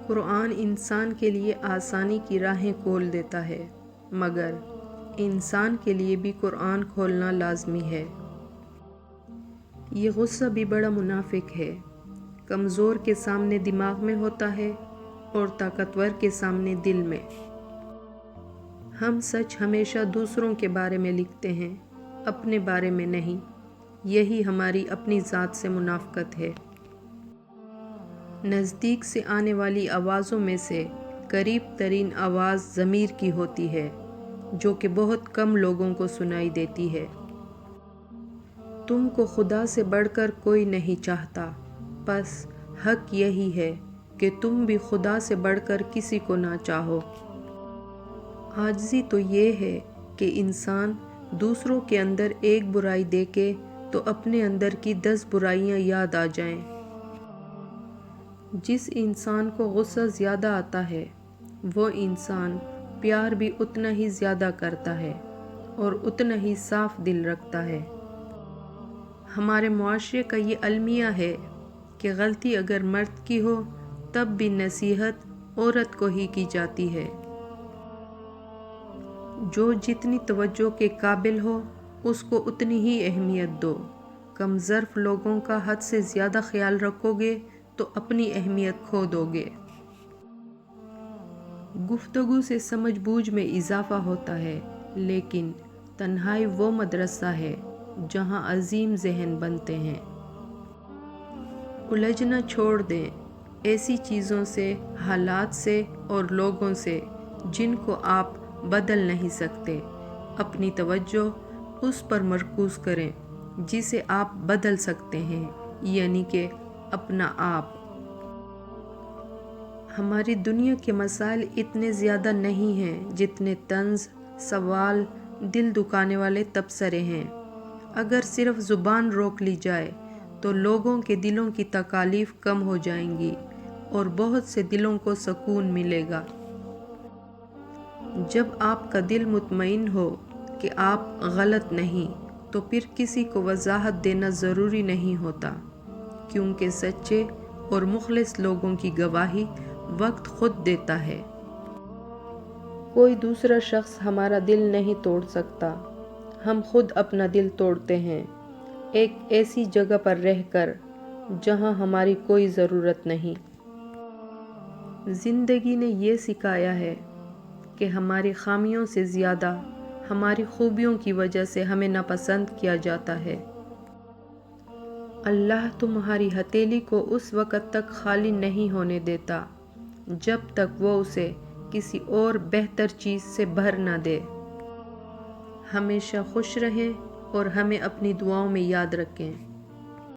قرآن انسان کے لیے آسانی کی راہیں کھول دیتا ہے، مگر انسان کے لیے بھی قرآن کھولنا لازمی ہے۔ یہ غصہ بھی بڑا منافق ہے، کمزور کے سامنے دماغ میں ہوتا ہے اور طاقتور کے سامنے دل میں۔ ہم سچ ہمیشہ دوسروں کے بارے میں لکھتے ہیں، اپنے بارے میں نہیں، یہی ہماری اپنی ذات سے منافقت ہے۔ نزدیک سے آنے والی آوازوں میں سے قریب ترین آواز ضمیر کی ہوتی ہے، جو کہ بہت کم لوگوں کو سنائی دیتی ہے۔ تم کو خدا سے بڑھ کر کوئی نہیں چاہتا، بس حق یہی ہے کہ تم بھی خدا سے بڑھ کر کسی کو نہ چاہو۔ عاجزی تو یہ ہے کہ انسان دوسروں کے اندر ایک برائی دیکھے تو اپنے اندر کی 10 برائیاں یاد آ جائیں۔ جس انسان کو غصہ زیادہ آتا ہے، وہ انسان پیار بھی اتنا ہی زیادہ کرتا ہے اور اتنا ہی صاف دل رکھتا ہے۔ ہمارے معاشرے کا یہ المیہ ہے کہ غلطی اگر مرد کی ہو تب بھی نصیحت عورت کو ہی کی جاتی ہے۔ جو جتنی توجہ کے قابل ہو اس کو اتنی ہی اہمیت دو۔ کم ظرف لوگوں کا حد سے زیادہ خیال رکھو گے تو اپنی اہمیت کھو دو گے۔ گفتگو سے سمجھ بوجھ میں اضافہ ہوتا ہے، لیکن تنہائی وہ مدرسہ ہے جہاں عظیم ذہن بنتے ہیں۔ الجھنا چھوڑ دیں ایسی چیزوں سے، حالات سے اور لوگوں سے جن کو آپ بدل نہیں سکتے۔ اپنی توجہ اس پر مرکوز کریں جسے آپ بدل سکتے ہیں، یعنی کہ اپنا آپ۔ ہماری دنیا کے مسائل اتنے زیادہ نہیں ہیں جتنے طنز، سوال، دل دکھانے والے تبصرے ہیں۔ اگر صرف زبان روک لی جائے تو لوگوں کے دلوں کی تکالیف کم ہو جائیں گی اور بہت سے دلوں کو سکون ملے گا۔ جب آپ کا دل مطمئن ہو کہ آپ غلط نہیں تو پھر کسی کو وضاحت دینا ضروری نہیں ہوتا، کیونکہ سچے اور مخلص لوگوں کی گواہی وقت خود دیتا ہے۔ کوئی دوسرا شخص ہمارا دل نہیں توڑ سکتا، ہم خود اپنا دل توڑتے ہیں، ایک ایسی جگہ پر رہ کر جہاں ہماری کوئی ضرورت نہیں۔ زندگی نے یہ سکھایا ہے کہ ہماری خامیوں سے زیادہ ہماری خوبیوں کی وجہ سے ہمیں ناپسند کیا جاتا ہے۔ اللہ تمہاری ہتھیلی کو اس وقت تک خالی نہیں ہونے دیتا جب تک وہ اسے کسی اور بہتر چیز سے بھر نہ دے۔ ہمیشہ خوش رہیں اور ہمیں اپنی دعاؤں میں یاد رکھیں۔